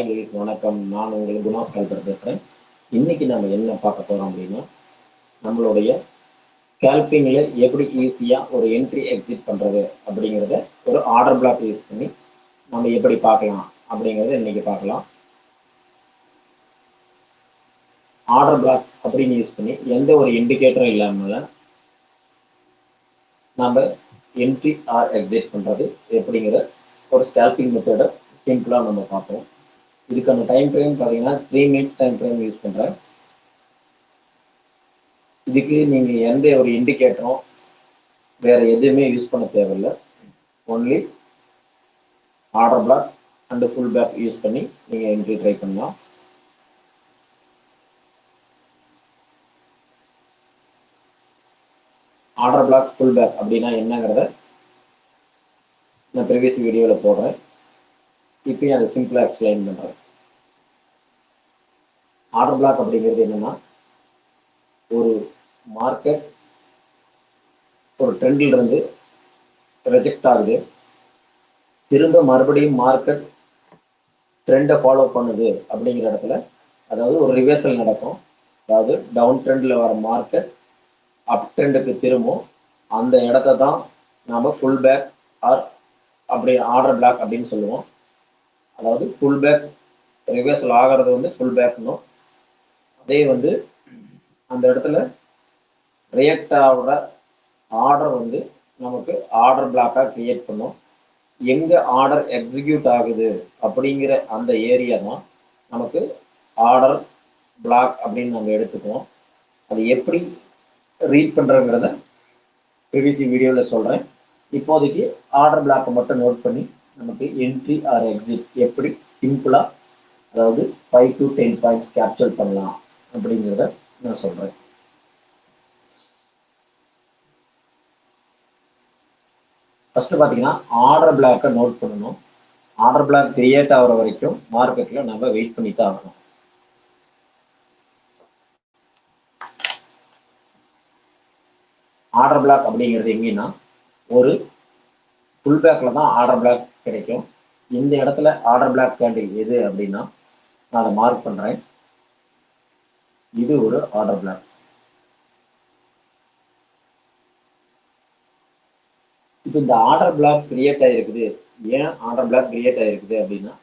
Hi guys, வணக்கம். நான் உங்கள் குணாஸ் கால்பர் பேசுகிறேன். இன்னைக்கு நம்ம என்ன பார்க்க போகிறோம் அப்படின்னா, நம்மளுடைய ஸ்கேல்பிங்கில் எப்படி ஈஸியாக ஒரு என்ட்ரி எக்ஸிட் பண்ணுறது அப்படிங்கிறத ஒரு ஆர்டர் பிளாக் யூஸ் பண்ணி நம்ம எப்படி பார்க்கலாம் அப்படிங்கிறத இன்னைக்கு பார்க்கலாம். ஆர்டர் பிளாக் அப்படின்னு யூஸ் பண்ணி எந்த ஒரு இண்டிகேட்டரும் இல்லாமல் நம்ம என்ட்ரி ஆர் எக்ஸிட் பண்ணுறது எப்படிங்கிற ஒரு ஸ்கேல்பிங் மெத்தடை சிம்பிளாக நம்ம பார்ப்போம். இதுக்கான டைம் ஃப்ரேம் பார்த்தீங்கன்னா 3 மினிட்ஸ் டைம் ஃப்ரேம் யூஸ் பண்ணுறேன். இதுக்கு நீங்கள் எந்த ஒரு இண்டிகேட்டரும் வேறு எதுவுமே யூஸ் பண்ண தேவையில்லை. Only order block and full pack use பண்ணி நீங்கள் என்ட்ரி ட்ரை பண்ணலாம். ஆர்டர் பிளாக் ஃபுல் பேக் அப்படின்னா என்னங்கிறத நான் ப்ரீவியஸ் வீடியோவில் போடுறேன். இப்போயும் அதை சிம்பிளாக எக்ஸ்பிளைன் பண்ணுறேன். ஆர்டர் பிளாக் அப்படிங்கிறது என்னென்னா, ஒரு மார்க்கெட் ஒரு ட்ரெண்டில் இருந்து ரிஜெக்ட் ஆகுது, திரும்ப மறுபடியும் மார்க்கெட் ட்ரெண்டை ஃபாலோ பண்ணுது அப்படிங்கிற இடத்துல, அதாவது ஒரு ரிவர்சல் நடக்கும். அதாவது டவுன் ட்ரெண்டில் வர மார்க்கெட் அப் ட்ரெண்டுக்கு திரும்பும். அந்த இடத்த தான் நாம் ஃபுல் பேக் ஆர் அப்படி ஆர்டர் பிளாக் அப்படின்னு சொல்லுவோம். அதாவது ஃபுல் பேக் ரிவர்சல் ஆகிறது வந்து ஃபுல் பேக்னும், அதே வந்து அந்த இடத்துல ரியாக்ட் ஆகிற ஆர்டர் வந்து நமக்கு ஆர்டர் பிளாக்காக கிரியேட் பண்ணும். எங்கே ஆர்டர் எக்ஸிக்யூட் ஆகுது அப்படிங்கிற அந்த ஏரியா தான் நமக்கு ஆர்டர் பிளாக் அப்படின்னு நம்ம எடுத்துக்குவோம். அது எப்படி ரீட் பண்ணுறங்கிறத ப்ரீவியஸ் வீடியோவில் சொல்கிறேன். இப்போதைக்கு ஆர்டர் பிளாக்கை மட்டும் நோட் பண்ணி நமக்கு என்ட்ரி ஆர் எக்ஸிட் எப்படி சிம்பிளாக, அதாவது 5 to 10 பாயிண்ட்ஸ் கேப்சர் பண்ணலாம் அப்படிங்கிறத நான் சொல்கிறேன். ஃபஸ்ட்டு பார்த்தீங்கன்னா ஆர்டர் பிளாக்கை நோட் பண்ணணும். ஆர்டர் பிளாக் கிரியேட் ஆகிற வரைக்கும் மார்க்கெட்டில் நம்ம வெயிட் பண்ணி தான் ஆகணும். ஆர்டர் பிளாக் அப்படிங்கிறது எங்கன்னா, ஒரு ஃபுல் பேக்கில் தான் ஆர்டர் பிளாக் கிடைக்கும். இந்த இடத்துல ஆர்டர் பிளாக் கேண்டில் எது அப்படின்னா, நான் அதை மார்க் பண்ணுறேன். இது ஒரு ஆர்டர் பிளாக். இப்போ இந்த ஆர்டர் பிளாக் கிரியேட் ஆகிருக்குது. ஏன் ஆர்டர் பிளாக் கிரியேட் ஆகிருக்குது அப்படின்னா,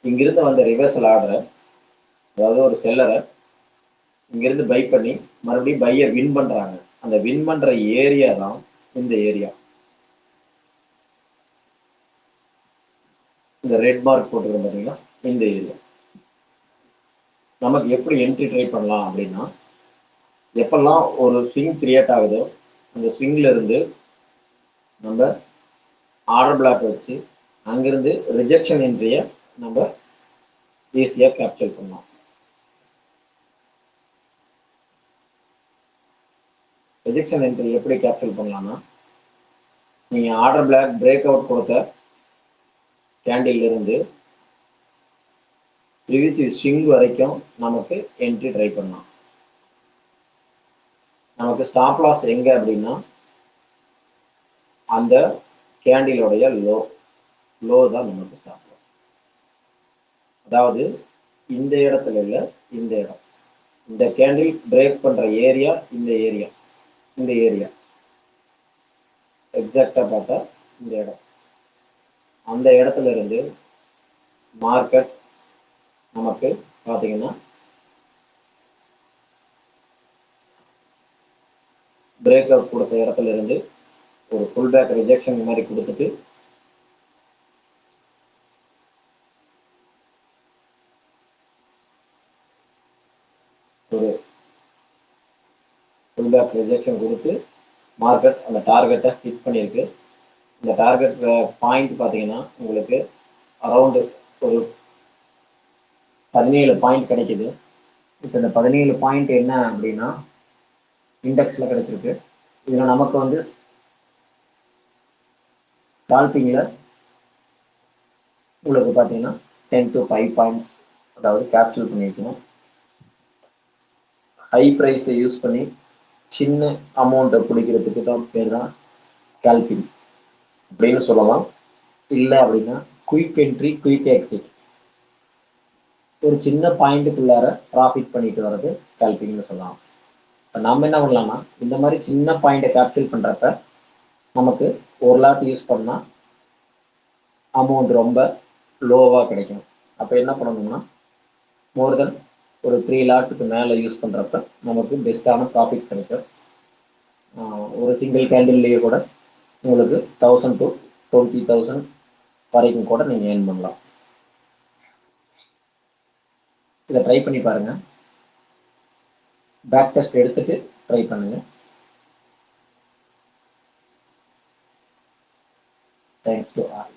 இங்கிருந்து வந்த ரிவர்சல் ஆர்டரை, அதாவது ஒரு செல்லரை இங்கிருந்து பை பண்ணி மறுபடியும் பையர் வின் பண்ணுறாங்க. அந்த வின் பண்ணுற ஏரியா தான் இந்த ஏரியா. இந்த ரெட் மார்க் போட்டுக்கிறோம் பார்த்தீங்கன்னா, இந்த ஏரியா. நமக்கு எப்படி என்ட்ரி ட்ரை பண்ணலாம் அப்படின்னா, எப்பெல்லாம் ஒரு ஸ்விங் கிரியேட் ஆகுதோ அந்த ஸ்விங்ல இருந்து நம்ம ஆர்டர் பிளாக் வச்சு அங்கிருந்து ரிஜெக்ஷன் என்ட்ரியை நம்ம ஈஸியாக கேப்சர் பண்ணலாம். ரிஜெக்ஷன் என்ட்ரி எப்படி கேப்சர் பண்ணலாம்னா, நீங்கள் ஆர்டர் பிளாக் பிரேக் அவுட் கொடுத்த கேண்டில் இருந்து ப்ரீவியஸ் ஸ்விங் வரைக்கும் நமக்கு என்ட்ரி ட்ரை பண்ணலாம். நமக்கு ஸ்டாப் லாஸ் எங்கே அப்படின்னா, அந்த கேண்டிலோடைய லோ தான் நமக்கு ஸ்டாப் லாஸ். அதாவது இந்த இடத்துல இல்லை, இந்த இடம், இந்த கேண்டில் பிரேக் பண்ணுற ஏரியா, இந்த ஏரியா, இந்த ஏரியா எக்ஸாக்டாக பார்த்தா இந்த இடம். அந்த இடத்துல இருந்து மார்க்கெட் நமக்கு பார்த்தீங்கன்னா பிரேக் அவுட் கொடுத்த இடத்துல இருந்து ஒரு ஃபுல் பேக் ரிஜெக்ஷன் மாதிரி கொடுத்துட்டு ஒரு ஃபுல் பேக் ரிஜெக்ஷன் கொடுத்து மார்க்கெட் அந்த டார்கெட்டை ஹிட் பண்ணியிருக்கு. இந்த டார்கெட் பாயிண்ட் பார்த்தீங்கன்னா உங்களுக்கு அரௌண்டு ஒரு 17 பாயிண்ட் கிடைக்குது. இப்போ இந்த 17 பாயிண்ட் என்ன அப்படின்னா இண்டெக்ஸில் கிடைச்சிருக்கு. இதில் நமக்கு வந்து ஸ்கால்பிங்கில் உங்களுக்கு பார்த்தீங்கன்னா 10 to 5 பாயிண்ட்ஸ், அதாவது கேப்சர் பண்ணியிருக்கணும். ஹை ப்ரைஸை யூஸ் பண்ணி சின்ன அமௌண்ட்டை பிடிக்கிறதுக்கு தான் பேர் தான் ஸ்கால்பிங் அப்படின்னு சொல்லலாம். இல்லை அப்படின்னா குயிக் என்ட்ரி குயிக் எக்ஸிட் ஒரு சின்ன பாயிண்ட்டுக்குள்ளார ப்ராஃபிட் பண்ணிட்டு வர்றது ஸ்கல்பிங்னு சொல்லலாம். இப்போ நம்ம என்ன பண்ணலாம்னா, இந்த மாதிரி சின்ன பாயிண்ட்டை கேப்சல் பண்ணுறப்ப நமக்கு ஒரு லாட் யூஸ் பண்ணால் அமௌண்ட் ரொம்ப லோவாக கிடைக்கும். அப்போ என்ன பண்ணணும்னா, மோர் தென் ஒரு 3 லாட்டுக்கு மேலே யூஸ் பண்ணுறப்ப நமக்கு பெஸ்ட்டான ப்ராஃபிட் கிடைக்கும். ஒரு சிங்கிள் கேண்டில்லையே கூட உங்களுக்கு 1000 to 20,000 வரைக்கும் கூட நீங்கள் ஏர்ன் பண்ணலாம். இதை ட்ரை பண்ணி பாருங்கள். பேக் டெஸ்ட் எடுத்துட்டு ட்ரை பண்ணுங்கள். Thanks to all.